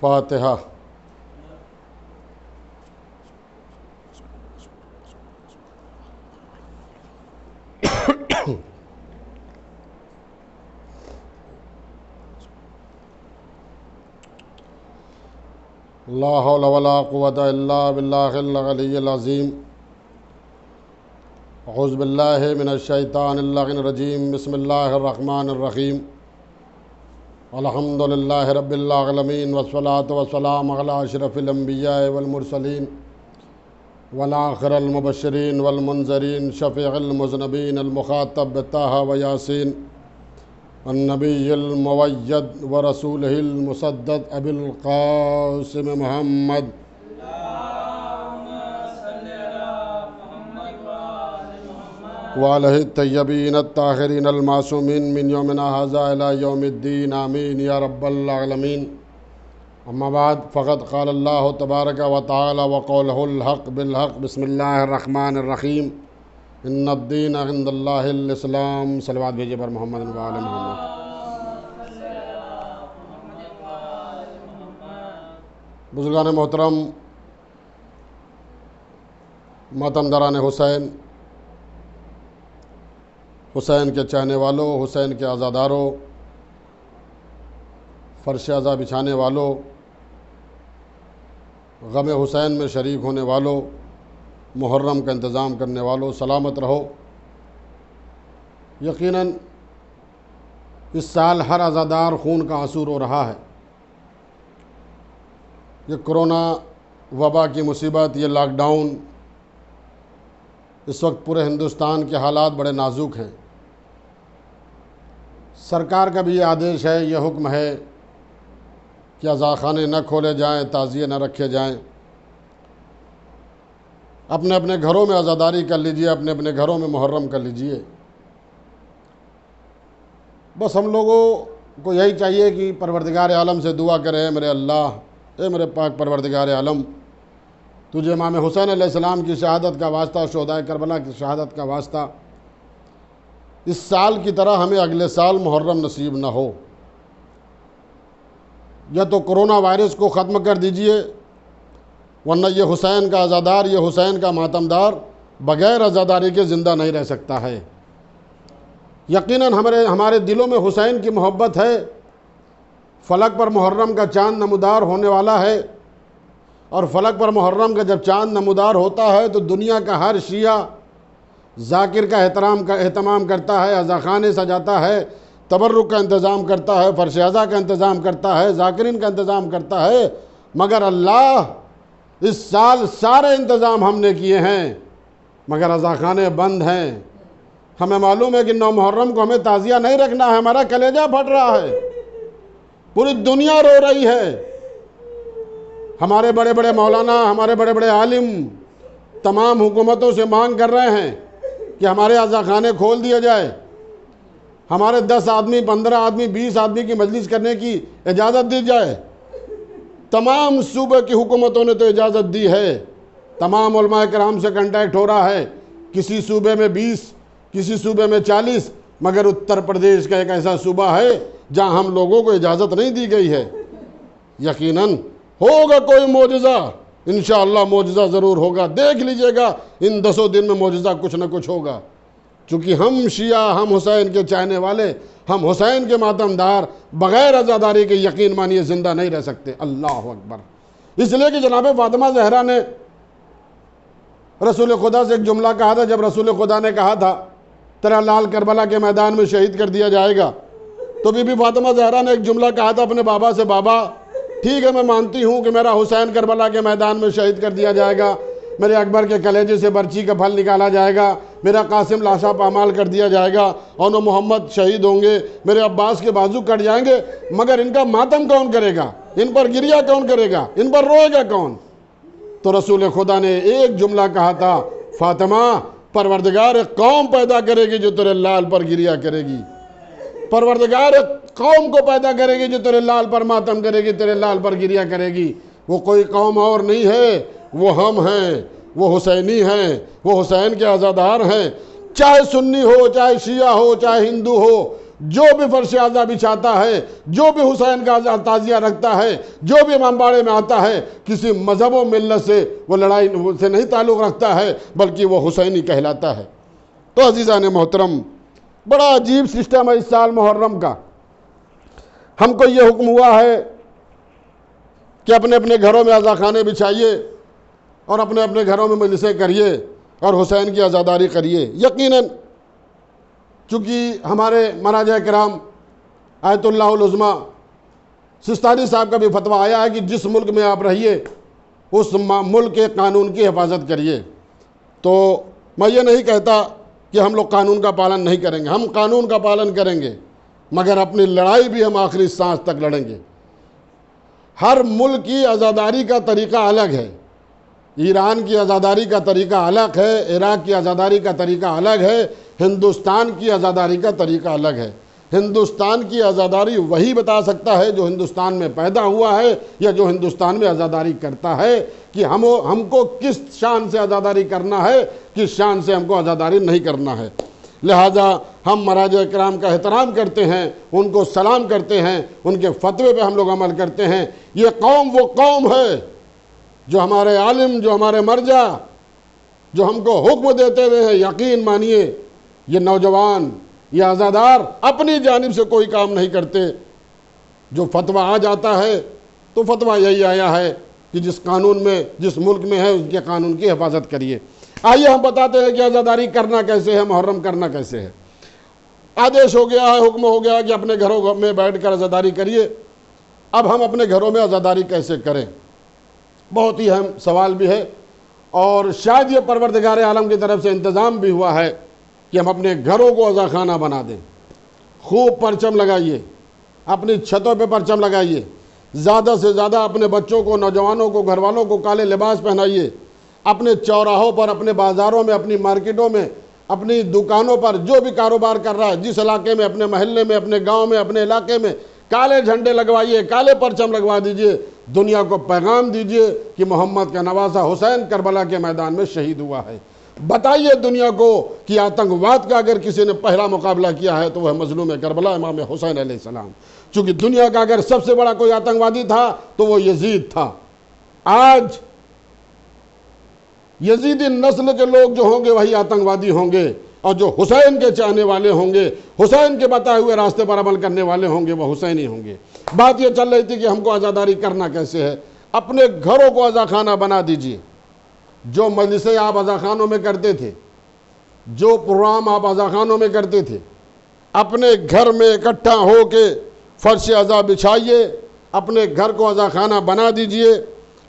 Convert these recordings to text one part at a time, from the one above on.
فاتحہ۔ لا حول ولا قوة الا باللہ العلی العظیم۔ اعوذ باللہ من الشیطان اللعین الرجیم۔ بسم اللہ الرحمن الرحیم۔ الحمد للہ رب العالمین والصلاة والسلام علی اشرف الانبیاء والمرسلین والآخر المبشرین والمنذرین شفیع المذنبین المخاطب بطہ و یاسین النبی المؤید ورسولہ المسدد ابی القاسم محمد وآلہ الطیبین الطاہرین المعصومین من یومنا ھذا الی یوم الدین آمین یا رب العالمین۔ اما بعد فقد قال اللہ تبارک و تعالی وقولہ الحق بالحق۔ بسم اللہ الرحمن الرحیم۔ ان الدین عند اللہ الاسلام۔ صلوات بھیجے پر محمد و آل محمد۔ بزرگان محترم، ماتمداران حسین، حسین کے چاہنے والوں، حسین کے عزاداروں، فرش عزا بچھانے والوں، غم حسین میں شریک ہونے والوں، محرم کا انتظام کرنے والوں، سلامت رہو۔ یقیناً اس سال ہر عزادار خون کا آنسو رو رہا ہے۔ یہ کرونا وبا کی مصیبت، یہ لاک ڈاؤن، اس وقت پورے ہندوستان کے حالات بڑے نازک ہیں۔ سرکار کا بھی یہ آدیش ہے، یہ حکم ہے کہ عزاخانے نہ کھولے جائیں، تعزیے نہ رکھے جائیں۔ اپنے اپنے گھروں میں عزاداری کر لیجئے، اپنے اپنے گھروں میں محرم کر لیجئے۔ بس ہم لوگوں کو یہی چاہیے کہ پروردگار عالم سے دعا کریں، میرے اللہ، اے میرے پاک پروردگار عالم، تجھے امام حسین علیہ السلام کی شہادت کا واسطہ، شہداء کربلا کی شہادت کا واسطہ، اس سال کی طرح ہمیں اگلے سال محرم نصیب نہ ہو۔ یا تو کرونا وائرس کو ختم کر دیجئے، ورنہ یہ حسین کا عزادار، یہ حسین کا ماتمدار بغیر عزاداری کے زندہ نہیں رہ سکتا ہے۔ یقیناً ہمارے دلوں میں حسین کی محبت ہے۔ فلک پر محرم کا چاند نمودار ہونے والا ہے، اور فلک پر محرم کا جب چاند نمودار ہوتا ہے تو دنیا کا ہر شیعہ ذاکر کا اہتمام کرتا ہے، عزاخانے سجاتا ہے، تبرک کا انتظام کرتا ہے، فرش عزا کا انتظام کرتا ہے، ذاکرین کا انتظام کرتا ہے۔ مگر اللہ، اس سال سارے انتظام ہم نے کیے ہیں مگر عزاخانے بند ہیں۔ ہمیں معلوم ہے کہ 9 محرم کو ہمیں تعزیہ نہیں رکھنا ہے، ہمارا کلیجہ پھٹ رہا ہے، پوری دنیا رو رہی ہے۔ ہمارے بڑے بڑے مولانا، ہمارے بڑے بڑے عالم تمام حکومتوں سے مانگ کر رہے ہیں کہ ہمارے عزاخانے کھول دیا جائے، ہمارے 10 آدمی، 15 آدمی، 20 آدمی کی مجلس کرنے کی اجازت دی جائے۔ تمام صوبے کی حکومتوں نے تو اجازت دی ہے، تمام علماء کرام سے کنٹیکٹ ہو رہا ہے، کسی صوبے میں 20، کسی صوبے میں 40، مگر اتر پردیش کا ایک ایسا صوبہ ہے جہاں ہم لوگوں کو اجازت نہیں دی گئی ہے۔ یقیناً ہوگا کوئی معجزہ، انشاءاللہ معجزہ ضرور ہوگا، دیکھ لیجئے گا ان 10 دن میں معجزہ کچھ نہ کچھ ہوگا، چونکہ ہم شیعہ، ہم حسین کے چاہنے والے، ہم حسین کے ماتمدار بغیر عزاداری کے یقین مانیے زندہ نہیں رہ سکتے۔ اللہ اکبر۔ اس لیے کہ جناب فاطمہ زہرا نے رسول خدا سے ایک جملہ کہا تھا، جب رسول خدا نے کہا تھا تیرا لال کربلا کے میدان میں شہید کر دیا جائے گا، تو بی بی فاطمہ زہرا نے ایک جملہ کہا تھا اپنے بابا سے، بابا ٹھیک ہے میں مانتی ہوں کہ میرا حسین کربلا کے میدان میں شہید کر دیا جائے گا، میرے اکبر کے کلیجے سے برچی کا پھل نکالا جائے گا، میرا قاسم لاشا پامال کر دیا جائے گا، اور محمد شہید ہوں گے، میرے عباس کے بازو کٹ جائیں گے، مگر ان کا ماتم کون کرے گا، ان پر گریہ کون کرے گا، ان پر روئے گا کون؟ تو رسول خدا نے ایک جملہ کہا تھا، فاطمہ پروردگار قوم پیدا کرے گی جو تیرے لال پر گریہ کرے گی، پروردگار قوم کو پیدا کرے گی جو تیرے لال پر ماتم کرے گی، تیرے لال پر گریہ کرے گی۔ وہ کوئی قوم اور نہیں ہے، وہ ہم ہیں، وہ حسینی ہیں، وہ حسین کے عزادار ہیں، چاہے سنی ہو، چاہے شیعہ ہو، چاہے ہندو ہو، جو بھی فرش اعضا بچھاتا ہے، جو بھی حسین کا تعزیہ رکھتا ہے، جو بھی امامباڑے میں آتا ہے، کسی مذہب و ملت سے وہ لڑائی سے نہیں تعلق رکھتا ہے، بلکہ وہ حسینی کہلاتا ہے۔ تو عزیزان محترم، بڑا عجیب سسٹم ہے اس سال محرم کا۔ ہم کو یہ حکم ہوا ہے کہ اپنے اپنے گھروں میں عزا خانے بچھائیے اور اپنے اپنے گھروں میں مجلسیں کریے اور حسین کی عزاداری کریے۔ یقیناً چونکہ ہمارے مراجع کرام آیت اللہ العظمیٰ سستانی صاحب کا بھی فتویٰ آیا ہے کہ جس ملک میں آپ رہیے اس ملک کے قانون کی حفاظت کریے۔ تو میں یہ نہیں کہتا کہ ہم لوگ قانون کا پالن نہیں کریں گے، ہم قانون کا پالن کریں گے، مگر اپنی لڑائی بھی ہم آخری سانس تک لڑیں گے۔ ہر ملک کی عزاداری کا طریقہ الگ ہے۔ ایران کی عزاداری کا طریقہ الگ ہے، عراق کی عزاداری کا طریقہ الگ ہے، ہندوستان کی عزاداری کا طریقہ الگ ہے۔ ہندوستان کی عزاداری وہی بتا سکتا ہے جو ہندوستان میں پیدا ہوا ہے یا جو ہندوستان میں عزاداری کرتا ہے کہ ہم کو کس شان سے عزاداری کرنا ہے، کس شان سے ہم کو عزاداری نہیں کرنا ہے۔ لہٰذا ہم مراجع کرام کا احترام کرتے ہیں، ان کو سلام کرتے ہیں، ان کے فتوے پہ ہم لوگ عمل کرتے ہیں۔ یہ قوم وہ قوم ہے جو ہمارے عالم، جو ہمارے مرجع، جو ہم کو حکم دیتے ہوئے ہیں۔ یقین مانیے یہ نوجوان، یہ عزادار اپنی جانب سے کوئی کام نہیں کرتے۔ جو فتویٰ آ جاتا ہے تو فتویٰ یہی آیا ہے کہ جس قانون میں، جس ملک میں ہے، اس کے قانون کی حفاظت کریے۔ آئیے ہم بتاتے ہیں کہ عزاداری کرنا کیسے ہے، محرم کرنا کیسے ہے۔ آدیش ہو گیا ہے، حکم ہو گیا کہ اپنے گھروں میں بیٹھ کر عزاداری کریے۔ اب ہم اپنے گھروں میں عزاداری کیسے کریں؟ بہت ہی اہم سوال بھی ہے، اور شاید یہ پروردگار عالم کی طرف سے انتظام بھی ہوا ہے کہ ہم اپنے گھروں کو عزا خانہ بنا دیں۔ خوب پرچم لگائیے، اپنی چھتوں پہ پرچم لگائیے، زیادہ سے زیادہ اپنے بچوں کو، نوجوانوں کو، گھر والوں کو کالے لباس پہنائیے۔ اپنے چوراہوں پر، اپنے بازاروں میں، اپنی مارکیٹوں میں، اپنی دکانوں پر، جو بھی کاروبار کر رہا ہے جس علاقے میں، اپنے محلے میں، اپنے گاؤں میں، اپنے علاقے میں کالے جھنڈے لگوائیے، کالے پرچم لگوا دیجئے۔ دنیا کو پیغام دیجئے کہ محمد کا نواسا حسین کربلا کے میدان میں شہید ہوا ہے۔ بتائیے دنیا کو کہ آتنکواد کا اگر کسی نے پہلا مقابلہ کیا ہے تو وہ مظلوم کربلا امام حسین علیہ السلام۔ چونکہ دنیا کا اگر سب سے بڑا کوئی آتنکوادی تھا تو وہ یزید تھا۔ آج یزیدی نسل کے لوگ جو ہوں گے وہی آتنکوادی ہوں گے، اور جو حسین کے چاہنے والے ہوں گے، حسین کے بتائے ہوئے راستے پر عمل کرنے والے ہوں گے، وہ حسینی ہوں گے۔ بات یہ چل رہی تھی کہ ہم کو عزاداری کرنا کیسے ہے۔ اپنے گھروں کو عزا خانہ بنا دیجئے۔ جو مجلسیں آپ عزا خانوں میں کرتے تھے، جو پروگرام آپ عزا خانوں میں کرتے تھے، اپنے گھر میں اکٹھا ہو کے فرش عزا بچھائیے، اپنے گھر کو عزا خانہ بنا دیجئے،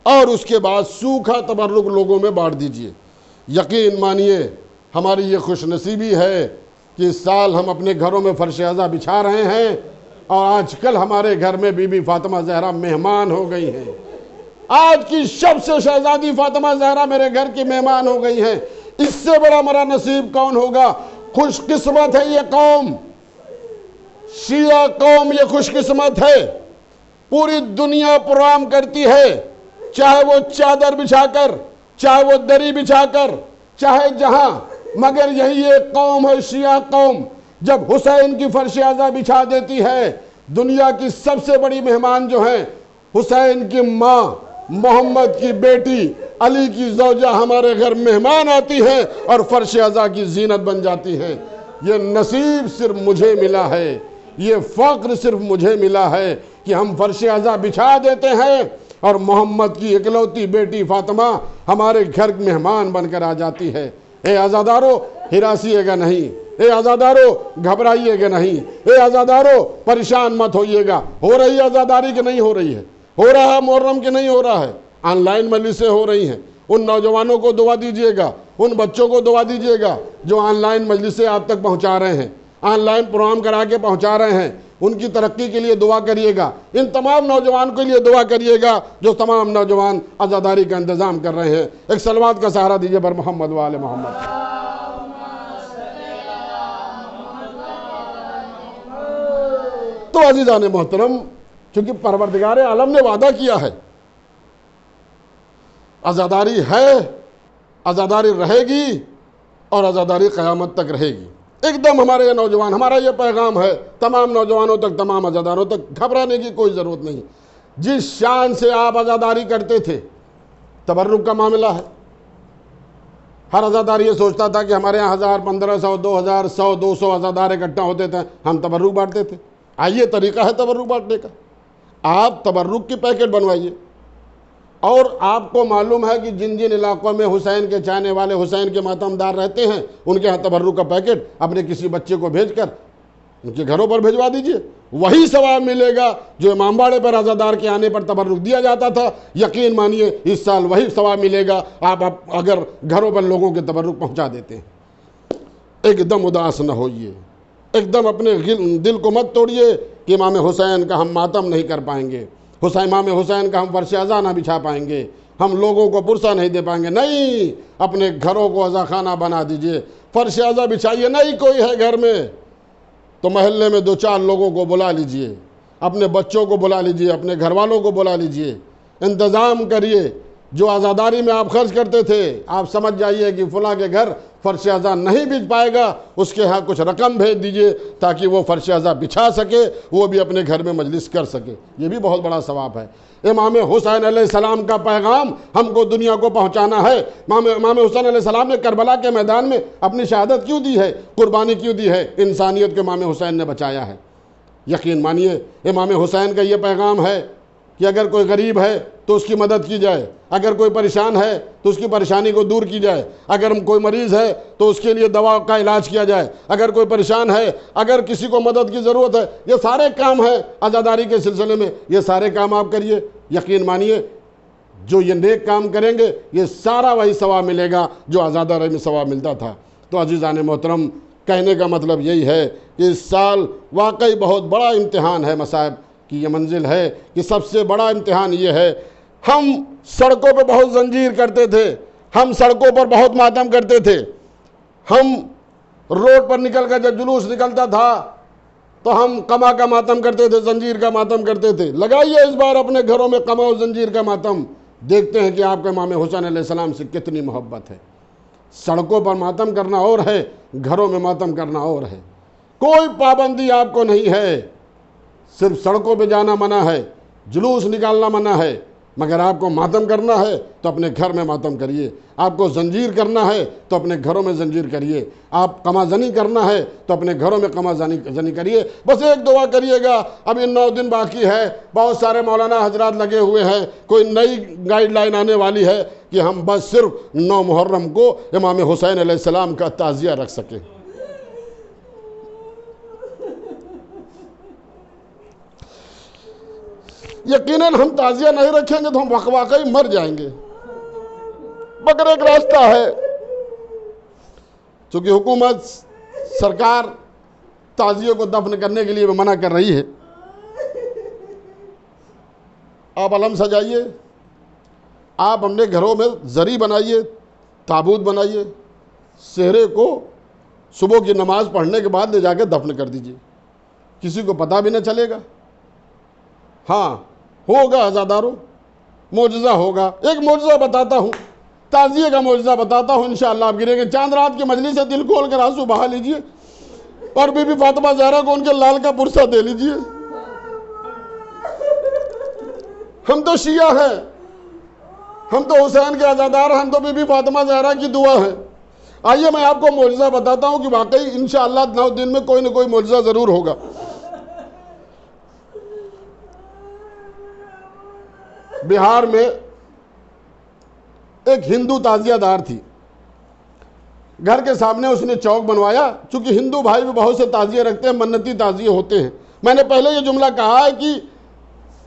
اور اس کے بعد سوکھا تبرک لوگوں میں بانٹ دیجئے۔ یقین مانیے ہماری یہ خوش نصیبی ہے کہ اس سال ہم اپنے گھروں میں فرش عزا بچھا رہے ہیں، اور آج کل ہمارے گھر میں بی بی فاطمہ زہرا مہمان ہو گئی ہیں۔ آج کی سب سے شہزادی فاطمہ زہرا میرے گھر کی مہمان ہو گئی ہیں۔ اس سے بڑا میرا نصیب کون ہوگا؟ خوش قسمت ہے یہ قوم، شیعہ قوم یہ خوش قسمت ہے۔ پوری دنیا پروگرام کرتی ہے، چاہے وہ چادر بچھا کر، چاہے وہ دری بچھا کر، چاہے جہاں، مگر یہی ایک قوم ہے شیعہ قوم، جب حسین کی فرش عزا بچھا دیتی ہے۔ دنیا کی سب سے بڑی مہمان جو ہیں، حسین کی ماں، محمد کی بیٹی، علی کی زوجہ ہمارے گھر مہمان آتی ہیں اور فرش عزا کی زینت بن جاتی ہیں۔ یہ نصیب صرف مجھے ملا ہے، یہ فخر صرف مجھے ملا ہے کہ ہم فرش عزا بچھا دیتے ہیں اور محمد کی اکلوتی بیٹی فاطمہ ہمارے گھر مہمان بن کر آ جاتی ہے۔ اے عزادارو ہراسیے گا نہیں، اے عزادارو گھبرائیے گا نہیں، اے عزادارو پریشان مت ہوئیے گا۔ ہو رہی ہے عزاداری کہ نہیں ہو رہی ہے؟ ہو رہا ہے محرم کہ نہیں ہو رہا ہے؟ آن لائن مجلسیں ہو رہی ہیں۔ ان نوجوانوں کو دعا دیجئے گا، ان بچوں کو دعا دیجئے گا جو آن لائن مجلسیں آپ تک پہنچا رہے ہیں، آن لائن پروگرام کرا کے پہنچا رہے ہیں۔ ان کی ترقی کے لیے دعا کریے گا۔ ان تمام نوجوان کے لیے دعا کریے گا جو تمام نوجوان عزاداری کا انتظام کر رہے ہیں۔ ایک صلوات کا سہارا دیجئے بر محمد و آل محمد۔ تو عزیزان محترم، چونکہ پروردگار عالم نے وعدہ کیا ہے، عزاداری ہے، عزاداری رہے گی، اور عزاداری قیامت تک رہے گی۔ ایک دم ہمارے یہ نوجوان، ہمارا یہ پیغام ہے تمام نوجوانوں تک، تمام عزاداروں تک، گھبرانے کی کوئی ضرورت نہیں۔ جس شان سے آپ عزاداری کرتے تھے، تبرک کا معاملہ ہے۔ ہر عزادار یہ سوچتا تھا کہ ہمارے یہاں 1000 1500 2000 100 200 عزادار اکٹھا ہوتے تھے، ہم تبرک بانٹتے تھے۔ آئیے طریقہ ہے تبرک بانٹنے کا، آپ تبرک کی پیکٹ بنوائیے۔ اور آپ کو معلوم ہے کہ جن جن علاقوں میں حسین کے چاہنے والے، حسین کے ماتمدار رہتے ہیں، ان کے ہاں تبرک کا پیکٹ اپنے کسی بچے کو بھیج کر ان کے گھروں پر بھیجوا دیجئے، وہی ثواب ملے گا جو امام باڑے پر عزادار کے آنے پر تبرک دیا جاتا تھا۔ یقین مانیے اس سال وہی ثواب ملے گا آپ اگر گھروں پر لوگوں کے تبرک پہنچا دیتے ہیں۔ ایک دم اداس نہ ہوئیے، ایک دم اپنے دل کو مت توڑیے کہ امام حسین کا ہم ماتم نہیں کر پائیں گے، امام حسین کا ہم فرش عزا نہ بچھا پائیں گے، ہم لوگوں کو پرسہ نہیں دے پائیں گے۔ نہیں، اپنے گھروں کو عزا خانہ بنا دیجئے، فرش عزا بچھائیے۔ نہیں کوئی ہے گھر میں تو محلے میں 2-4 لوگوں کو بلا لیجئے، اپنے بچوں کو بلا لیجئے، اپنے گھر والوں کو بلا لیجئے، انتظام کریے۔ جو عزاداری میں آپ خرچ کرتے تھے، آپ سمجھ جائیے کہ فلاں کے گھر فرش عزا نہیں بچھ پائے گا، اس کے ہاں کچھ رقم بھیج دیجئے تاکہ وہ فرش عزا بچھا سکے، وہ بھی اپنے گھر میں مجلس کر سکے۔ یہ بھی بہت بڑا ثواب ہے۔ امام حسین علیہ السلام کا پیغام ہم کو دنیا کو پہنچانا ہے۔ امام حسین علیہ السلام نے کربلا کے میدان میں اپنی شہادت کیوں دی ہے، قربانی کیوں دی ہے؟ انسانیت کو امام حسین نے بچایا ہے۔ یقین مانیے امام حسین کا یہ پیغام ہے کہ اگر کوئی غریب ہے تو اس کی مدد کی جائے، اگر کوئی پریشان ہے تو اس کی پریشانی کو دور کی جائے، اگر کوئی مریض ہے تو اس کے لیے دوا کا علاج کیا جائے، اگر کوئی پریشان ہے، اگر کسی کو مدد کی ضرورت ہے۔ یہ سارے کام ہیں عزاداری کے سلسلے میں، یہ سارے کام آپ کریے۔ یقین مانیے جو یہ نیک کام کریں گے یہ سارا وہی ثواب ملے گا جو عزاداری میں ثواب ملتا تھا۔ تو عزیزان محترم، کہنے کا مطلب یہی ہے کہ اس سال واقعی بہت بڑا امتحان ہے، مصائب کی یہ منزل ہے کہ سب سے بڑا امتحان یہ ہے، ہم سڑکوں پہ بہت زنجیر کرتے تھے، ہم سڑکوں پر بہت ماتم کرتے تھے، ہم روڈ پر نکل کر جب جلوس نکلتا تھا تو ہم قما کا ماتم کرتے تھے، زنجیر کا ماتم کرتے تھے۔ لگائیے اس بار اپنے گھروں میں قما و زنجیر کا ماتم، دیکھتے ہیں کہ آپ کا امام حسین علیہ السلام سے کتنی محبت ہے۔ سڑکوں پر ماتم کرنا اور ہے، گھروں میں ماتم کرنا اور ہے۔ کوئی پابندی آپ کو نہیں ہے، صرف سڑکوں پہ جانا منع ہے، جلوس نکالنا منع ہے، مگر آپ کو ماتم کرنا ہے تو اپنے گھر میں ماتم کریے، آپ کو زنجیر کرنا ہے تو اپنے گھروں میں زنجیر کریے، آپ قما زنی کرنا ہے تو اپنے گھروں میں قما زنی کریے۔ بس ایک دعا کریے گا، اب ان 9 دن باقی ہے، بہت سارے مولانا حضرات لگے ہوئے ہیں، کوئی نئی گائیڈ لائن آنے والی ہے کہ ہم بس صرف 9 محرم کو امام حسین علیہ السلام کا تعزیہ رکھ سکیں۔ یقیناً ہم تعزیہ نہیں رکھیں گے تو ہم واقعی مر جائیں گے، مگر ایک راستہ ہے، چونکہ حکومت سرکار تعزیے کو دفن کرنے کے لیے منع کر رہی ہے۔ آپ علم سجائیے، آپ اپنے گھروں میں زری بنائیے، تابوت بنائیے، سہرے کو صبح کی نماز پڑھنے کے بعد لے جا کے دفن کر دیجیے، کسی کو پتہ بھی نہ چلے گا۔ ہاں ہوگا عزاداروں، معجزہ ہوگا۔ ایک معجزہ بتاتا ہوں، تعزیے کا معجزہ بتاتا ہوں، انشاءاللہ آپ گریں گے۔ چاند رات کی مجلس سے دل کھول کر آنسو بہا لیجئے اور بی بی فاطمہ زہرا کو ان کے لال کا پرسہ دے لیجئے۔ ہم تو شیعہ ہیں، ہم تو حسین کے عزادار ہیں، ہم تو بی بی فاطمہ زہرا کی دعا ہے۔ آئیے میں آپ کو معجزہ بتاتا ہوں کہ واقعی انشاءاللہ 9 دن میں کوئی نہ کوئی معجزہ ضرور ہوگا۔ بہار میں ایک ہندو تعزیہ دار تھی، گھر کے سامنے اس نے چوک بنوایا، چونکہ ہندو بھائی بھی بہت سے تعزیے رکھتے ہیں، منتی تعزیے ہوتے ہیں۔ میں نے پہلے یہ جملہ کہا ہے کہ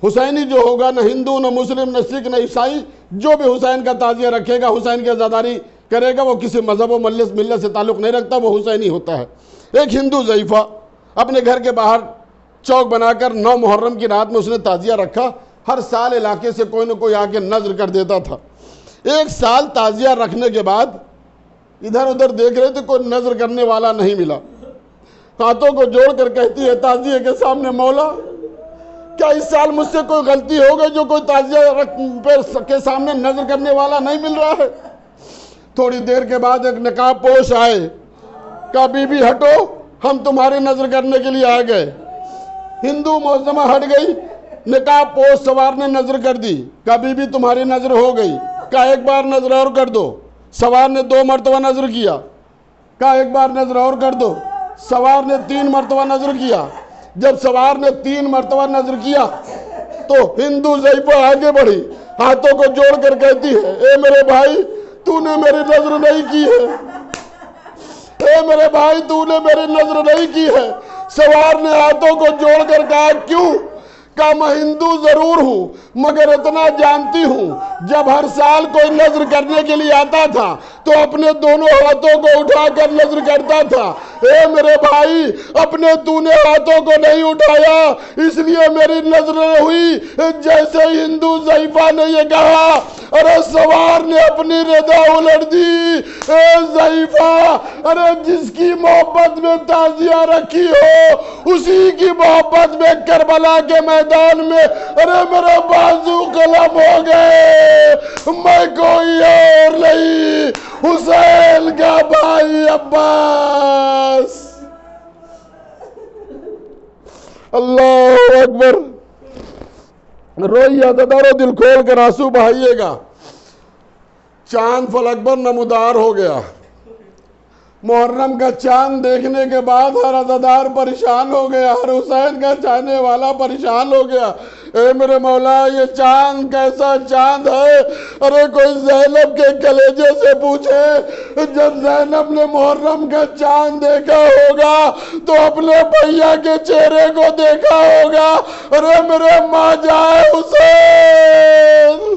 حسینی جو ہوگا، نہ ہندو نہ مسلم نہ سکھ نہ عیسائی، جو بھی حسین کا تعزیہ رکھے گا، حسین کی عزاداری کرے گا، وہ کسی مذہب و ملت سے تعلق نہیں رکھتا، وہ حسینی ہوتا ہے۔ ایک ہندو ضعیفہ اپنے گھر کے باہر چوک بنا کر 9 محرم کی رات میں اس نے تعزیہ رکھا۔ ہر سال علاقے سے کوئی نہ کوئی آ کے نظر کر دیتا تھا۔ ایک سال تعزیہ رکھنے کے بعد ادھر ادھر دیکھ رہے تھے، کوئی نظر کرنے والا نہیں ملا۔ ہاتھوں کو جوڑ کر کہتی ہے تعزیے کے سامنے، مولا کیا اس سال مجھ سے کوئی غلطی ہو گئی جو کوئی تعزیہ کے سامنے نظر کرنے والا نہیں مل رہا ہے؟ تھوڑی دیر کے بعد ایک نقاب پوش آئے، کہا بی بی ہٹو، ہم تمہاری نظر کرنے کے لیے آ گئے۔ ہندو معظمہ ہٹ گئی، نقاب پوش سوار نے نظر کر دی، کہا بی بی تمہاری نظر ہو گئی، کہا ایک بار نظر اور کر دو۔ سوار نے 2 مرتبہ نظر کیا، کہا ایک بار نظر اور کر دو۔ سوار نے 3 مرتبہ نظر کیا۔ جب سوار نے 3 مرتبہ نظر کیا تو ہندو ضعیفہ آگے بڑھی، ہاتھوں کو جوڑ کر کہتی ہے اے میرے بھائی تو نے میری نظر نہیں کی ہے، اے میرے بھائی تو نے میری نظر نہیں کی ہے۔ سوار نے ہاتھوں کو جوڑ کر کہا کیوں؟ کہا میں ہندو ضرور ہوں مگر اتنا جانتی ہوں جب ہر سال کوئی نظر کرنے کے لیے آتا تھا تو اپنے دونوں ہاتھوں کو اٹھا کر نظر کرتا تھا۔ اے میرے بھائی اپنے تو نے ہاتھوں کو نہیں اٹھایا اس لیے میری نظر نہ ہوئی۔ جیسے ہندو ضعیفہ نے یہ کہا ارے سوار نے اپنی رضا الٹ دی۔ اے ضعیفہ ارے جس کی محبت میں تعزیہ رکھی ہو اسی کی محبت میں کربلا کے میدان میں ارے میرے بازو قلم ہو گئے، میں کوئی اور نہیں حسین کا بھائی عباس۔ اللہ اکبر۔ روئیے عزادارو، دل کھول کر آنسو بہائیے گا۔ چاند فلک پر نمودار ہو گیا۔ محرم کا چاند دیکھنے کے بعد ہر عزادار پریشان ہو گیا، ہر حسین کا چاہنے والا پریشان ہو گیا۔ اے میرے مولا یہ چاند کیسا چاند ہے؟ ارے کوئی زینب کے کلیجے سے پوچھے جب زینب نے محرم کا چاند دیکھا ہوگا تو اپنے بھیا کے چہرے کو دیکھا ہوگا۔ ارے میرے ماں جائے حسین،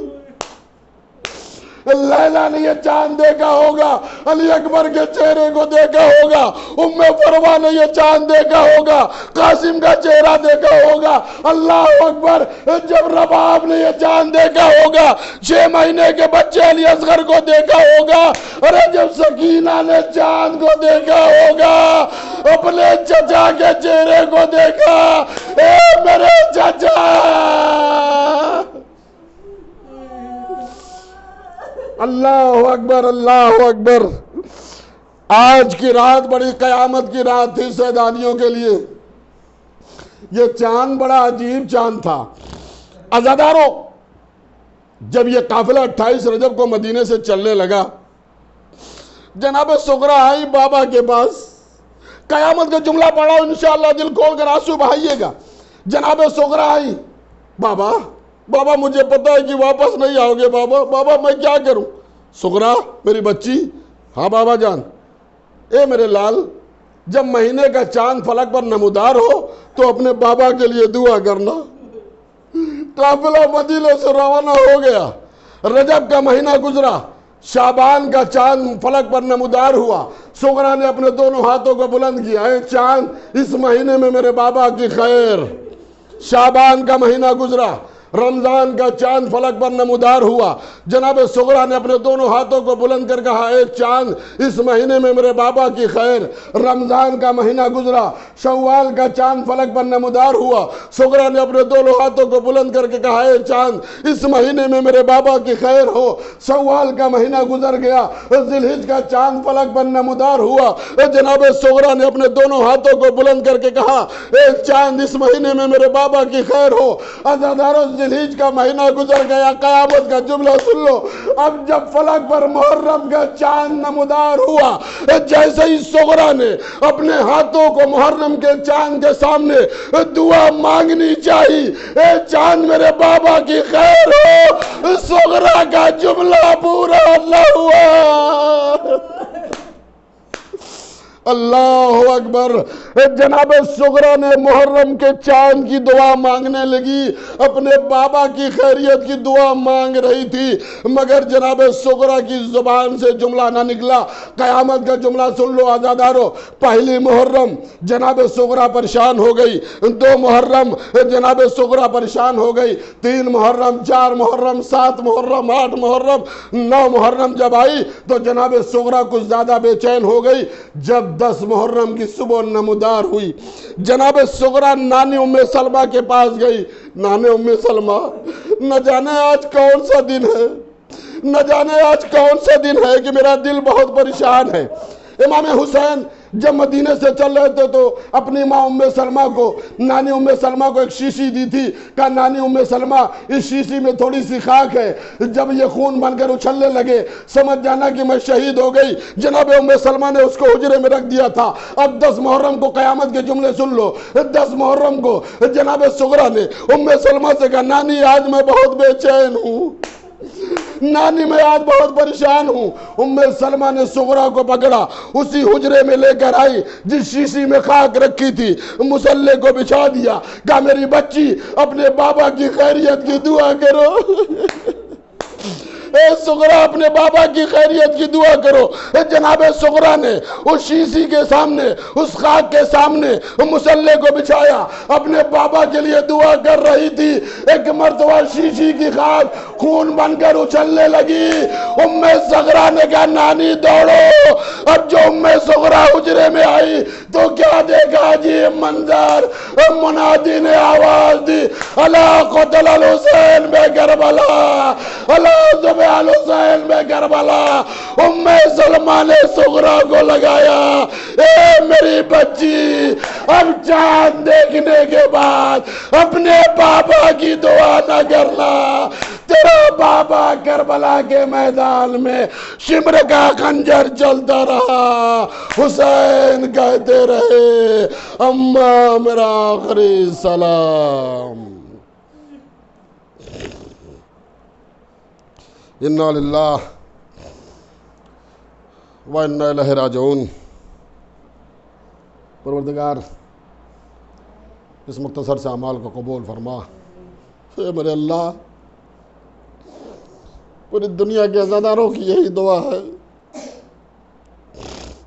لیلا نے یہ چاند دیکھا ہوگا، علی اکبر کے چہرے کو دیکھا ہوگا، ام فروا نے یہ چاند دیکھا ہوگا، قاسم کا چہرہ دیکھا ہوگا۔ اللہ اکبر، جب رباب نے یہ چاند دیکھا ہوگا، 6 مہینے کے بچے علی اصغر کو دیکھا ہوگا۔ ارے جب سکینہ نے چاند کو دیکھا ہوگا، اپنے چچا کے چہرے کو دیکھا، اے میرے چچا۔ اللہ اکبر، اللہ اکبر۔ آج کی رات بڑی قیامت کی رات تھی سیدانیوں کے لیے۔ یہ چاند بڑا عجیب چاند تھا۔ عزادارو، جب یہ قافلہ 28 رجب کو مدینے سے چلنے لگا، جناب سغرا آئی بابا کے پاس۔ قیامت کا جملہ پڑھا انشاءاللہ، دل کھول کر آنسو بہائیے گا۔ جناب سغرا آئی، بابا بابا مجھے پتا ہے کہ واپس نہیں آؤ گے بابا، بابا میں کیا کروں؟ سغرا میری بچی، ہاں بابا جان۔ اے میرے لال، جب مہینے کا چاند فلک پر نمودار ہو تو اپنے بابا کے لیے دعا کرنا۔ قافلہ مدینے سے روانہ ہو گیا۔ رجب کا مہینہ گزرا، شعبان کا چاند فلک پر نمودار ہوا۔ سغرا نے اپنے دونوں ہاتھوں کو بلند کیا، اے چاند اس مہینے میں میرے بابا کی خیر۔ شعبان کا مہینہ گزرا، رمضان کا چاند فلک پر نمودار ہوا۔ جناب سغرا نے اپنے دونوں ہاتھوں کو بلند کر کہا، اے چاند اس مہینے میں میرے بابا کی خیر۔ رمضان کا مہینہ گزرا، شوال کا چاند فلک پر نمودار ہوا۔ سغرا نے اپنے دونوں ہاتھوں کو بلند کر کے کہا، اے چاند اس مہینے میں میرے بابا کی خیر ہو۔ شوال کا مہینہ گزر گیا، ذی الحج کا چاند فلک پر نمودار ہوا۔ جناب سغرا نے اپنے دونوں ہاتھوں کو بلند کر کے کہا، اے چاند اس مہینے میں میرے بابا کی خیر ہو۔ عزادارو، ذی الحج کا مہینہ گزر گیا۔ قیامت کا جملہ سن لو، اب جب فلک پر محرم کا چاند نمودار ہوا، جیسے ہی سغرا نے اپنے ہاتھوں کو محرم کے چاند کے سامنے دعا مانگنی چاہی، اے چاند میرے بابا کی خیر ہو، سغرا کا جملہ پورا نہ ہوا۔ اللہ اکبر۔ جناب سغرا نے محرم کے چاند کی دعا مانگنے لگی، اپنے بابا کی خیریت کی دعا مانگ رہی تھی، مگر جناب سغرا کی زبان سے جملہ نہ نکلا۔ قیامت کا جملہ سن لو عزادارو، پہلی محرم جناب سغرا پریشان ہو گئی، 2 محرم جناب سغرا پریشان ہو گئی، 3 محرم، 4 محرم، 7 محرم، 8 محرم، 9 محرم جب آئی تو جناب سغرا کچھ زیادہ بے چین ہو گئی۔ جب 10 محرم کی صبح نمودار ہوئی، جناب سغرا نانی ام سلمہ کے پاس گئی۔ نانی ام سلمہ، نہ جانے آج کون سا دن ہے، نہ جانے آج کون سا دن ہے کہ میرا دل بہت پریشان ہے۔ امام حسین جب مدینے سے چل رہے تھے تو اپنی ماں ام سلمہ کو، نانی ام سلمہ کو ایک شیشی دی تھی، کہا نانی ام سلمہ اس شیشی میں تھوڑی سی خاک ہے، جب یہ خون بن کر اچھلنے لگے سمجھ جانا کہ میں شہید ہو گئی۔ جناب ام سلمہ نے اس کو حجرے میں رکھ دیا تھا۔ اب 10 محرم کو قیامت کے جملے سن لو، 10 محرم کو جناب صغرا نے ام سلمہ سے کہا نانی آج میں بہت بے چین ہوں، نانی میں آج بہت پریشان ہوں۔ ام سلمہ نے صغرا کو پکڑا، اسی حجرے میں لے کر آئی جس شیشی میں خاک رکھی تھی، مصلے کو بچھا دیا، کہا میری بچی اپنے بابا کی خیریت کی دعا کرو، اے صغرا اپنے بابا کی خیریت کی دعا کرو۔ جناب صغرا نے اس شیشی کے سامنے، اس خاک کے سامنے مصلے کو بچھایا، اپنے بابا کے لیے دعا کر رہی تھی۔ ایک مرتبہ شیشی کی خاک خون بن کر اچھلنے لگی۔ ام صغرا نے کہا نانی دوڑو۔ اب جو ام صغرا حجرے میں آئی تو کیا دیکھا جی منظر، منادی نے آواز دی اللہ قتل الحسین بے کربلا، اللہ حسین میں کربلا۔ ام سلمہ نے صغرا کو لگایا، اے میری بچی اب چاند دیکھنے کے بعد اپنے بابا کی دعا نہ کرنا، تیرا بابا کربلا کے میدان میں شمر کا خنجر چلتا رہا، حسین کہتے رہے اماں میرا آخری سلام۔ انا للہ و انا الیہ راجعون۔ پروردگار اس مختصر سے اعمال کو قبول فرما۔ اے میرے اللہ، پوری دنیا کے عزاداروں کی یہی دعا ہے،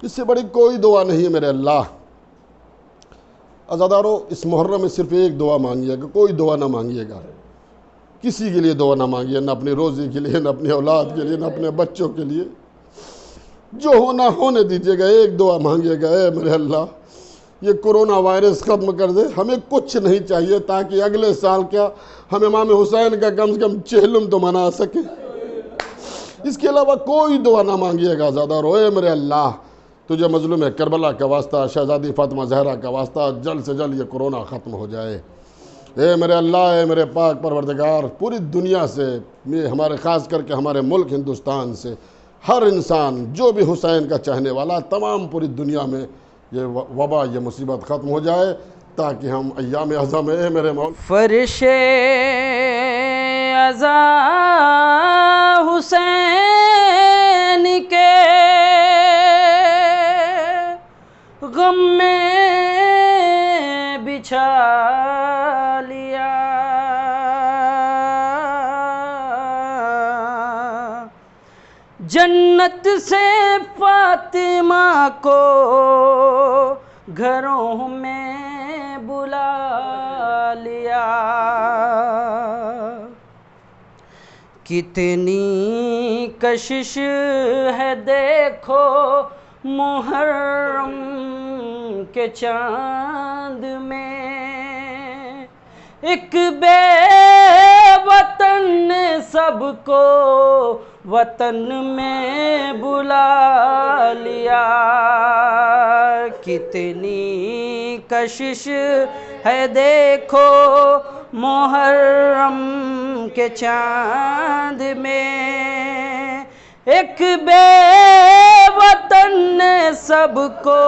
اس سے بڑی کوئی دعا نہیں ہے میرے اللہ۔ عزاداروں اس محرم میں صرف ایک دعا مانگیے گا، کوئی دعا نہ مانگیے گا، کسی کے لیے دعا نہ مانگیے، نہ اپنی روزی کے لیے، نہ اپنی اولاد کے لیے، نہ اپنے بچوں کے لیے، جو ہونا ہونے دیجیے گا، ایک دعا مانگیے گا، اے میرے اللہ یہ کرونا وائرس ختم کر دے، ہمیں کچھ نہیں چاہیے تاکہ اگلے سال کیا ہم امام حسین کا کم سے کم چہلم تو منا سکیں، اس کے علاوہ کوئی دعا نہ مانگیے گا عزادارو۔ اے میرے اللہ تجھے مظلوم کربلا کا واسطہ، شہزادی فاطمہ زہرا کا واسطہ، جلد سے جلد یہ کرونا ختم ہو جائے۔ اے میرے اللہ، اے میرے پاک پروردگار، پوری دنیا سے، ہمارے خاص کر کے ہمارے ملک ہندوستان سے ہر انسان جو بھی حسین کا چاہنے والا، تمام پوری دنیا میں یہ وبا، یہ مصیبت ختم ہو جائے تاکہ ہم ایام اعظم میں، اے میرے مولا، فرش عزا حسین کے غم میں بچھا لیا، جنت سے فاطمہ کو گھروں میں بلا لیا، کتنی کشش ہے دیکھو محرم کے چاند میں، ایک بے وطن نے سب کو وطن میں بلا لیا، کتنی کشش ہے دیکھو محرم کے چاند میں، ایک بے وطن نے سب کو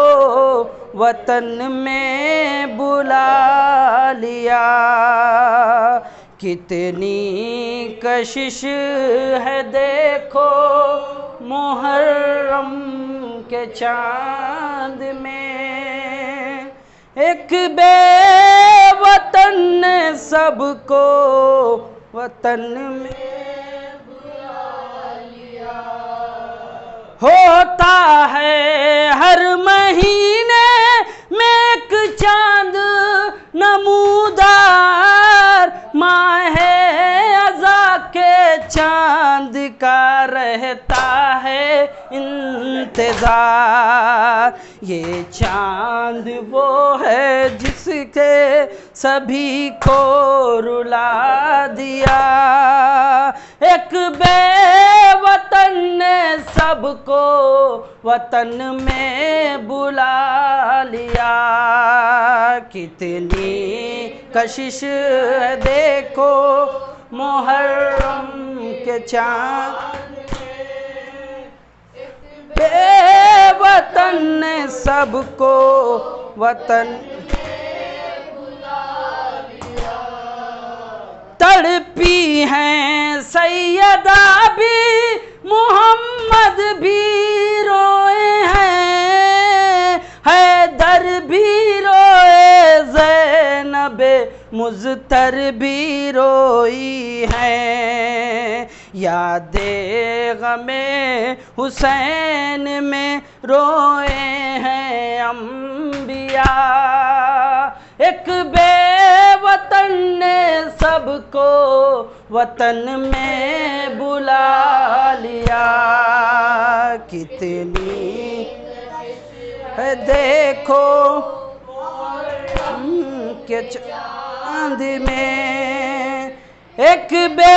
وطن میں بلا لیا، کتنی کشش ہے دیکھو محرم کے چاند میں، ایک بے وطن نے سب کو وطن میں بلا لیا، ہوتا ہے ہر مہینے میں ایک چاند نمودار، ماہ عزا کے چاند کا رہتا ہے انتظار، یہ چاند وہ ہے جس کے سبھی کو رلا دیا، ایک بے وطن نے سب سب کو وطن میں بلا لیا. کتنی کشش ہے دیکھو محرم کے چاند بے وطن نے سب کو وطن تڑپی ہیں سیدہ بھی محمد بھی روئے ہیں حیدر بھی روئے زینب مضطر بھی روئی ہیں یاد غم حسین میں روئے ہیں انبیاء ایک بے وطن نے سب کو وطن میں بلا لیا کتنی ہے دیکھو کہ چاند میں ایک بے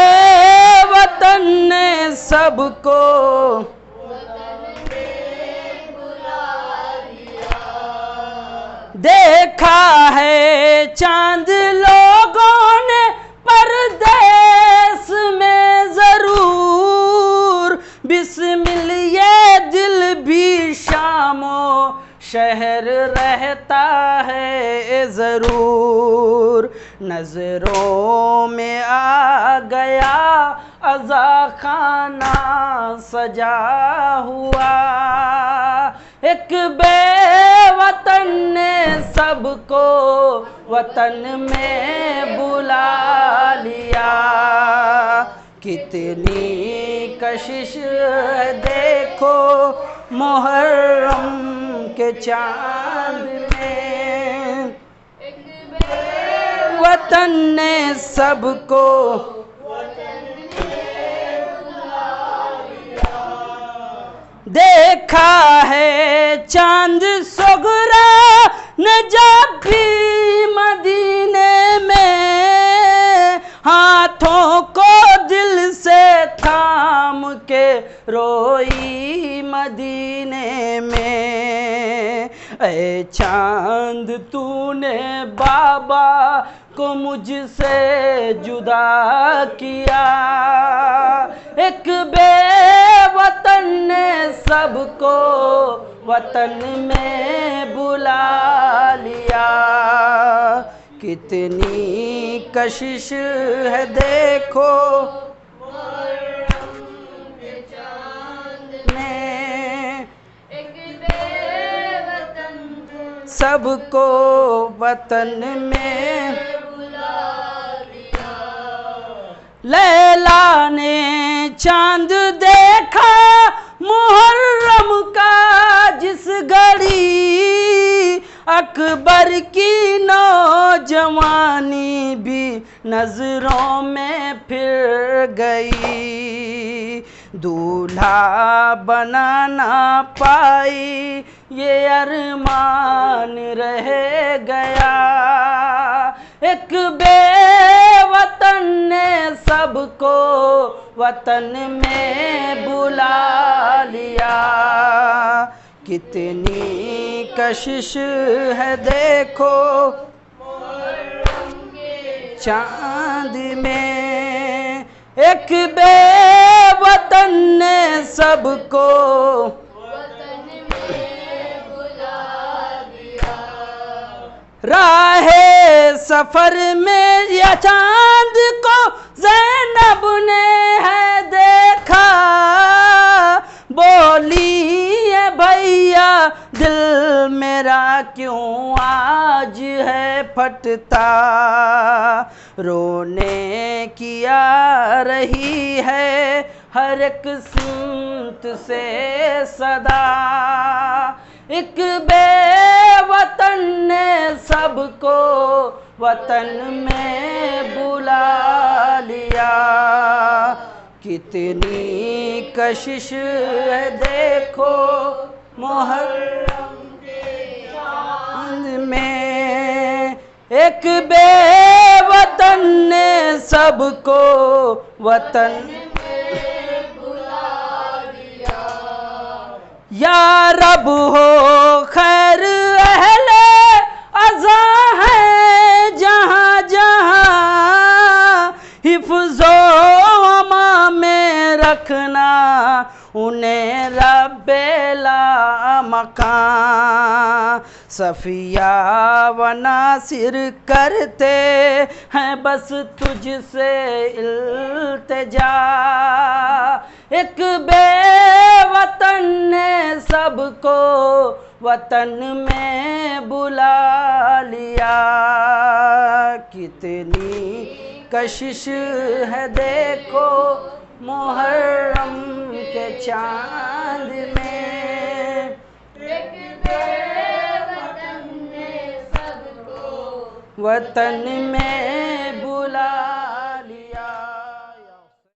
وطن نے سب کو دیکھا ہے چاند لوگوں نے پردیس میں ضرور بسمل یہ دل بھی شام و شہر رہتا ہے ضرور نظروں میں آ گیا عزا خانہ سجا ہوا ایک بے وطن نے سب کو وطن میں بلا لیا کتنی کشش ہے دیکھو محرم کے چاند میں وطن نے سب کو دیکھا ہے چاند سغرا نے جب بھی مدینے میں ہاتھوں کو دل سے تھام کے روئی مدینے میں اے چاند تو نے بابا کو مجھ سے جدا کیا ایک بے وطن نے سب کو وطن میں بلا لیا کتنی کشش ہے دیکھو سب کو وطن میں لیلا نے چاند دیکھا محرم کا جس گھڑی اکبر کی نوجوانی بھی نظروں میں پھر گئی دولہا بنا نہ پائی یہ ارمان رہ گیا ایک بے وطن نے سب کو وطن میں بلا لیا کتنی کشش ہے دیکھو چاند میں ایک بے وطن نے سب کو راہ سفر میں یا چاند کو زینب نے ہے دیکھا بولی ہے بھیا دل میرا کیوں آج ہے پھٹتا رونے کی آ رہی ہے ہر ایک سمت سے صدا ایک بے وطن نے سب کو وطن میں بلا لیا کتنی کشش ہے دیکھو محرم کے چاند میں ایک بے وطن نے سب کو وطن میں بلا لیا یا رب ہو خیر اہل عزا ہے جہاں جہاں، حفظ و امان میں رکھنا انہیں رب لا مکان۔ صفیہ و ناصر کرتے ہیں بس تجھ سے التجا، ایک بے وطن نے سب کو وطن میں بلا لیا، کتنی کشش ہے دیکھو محرم کے چاند میں، وطن میں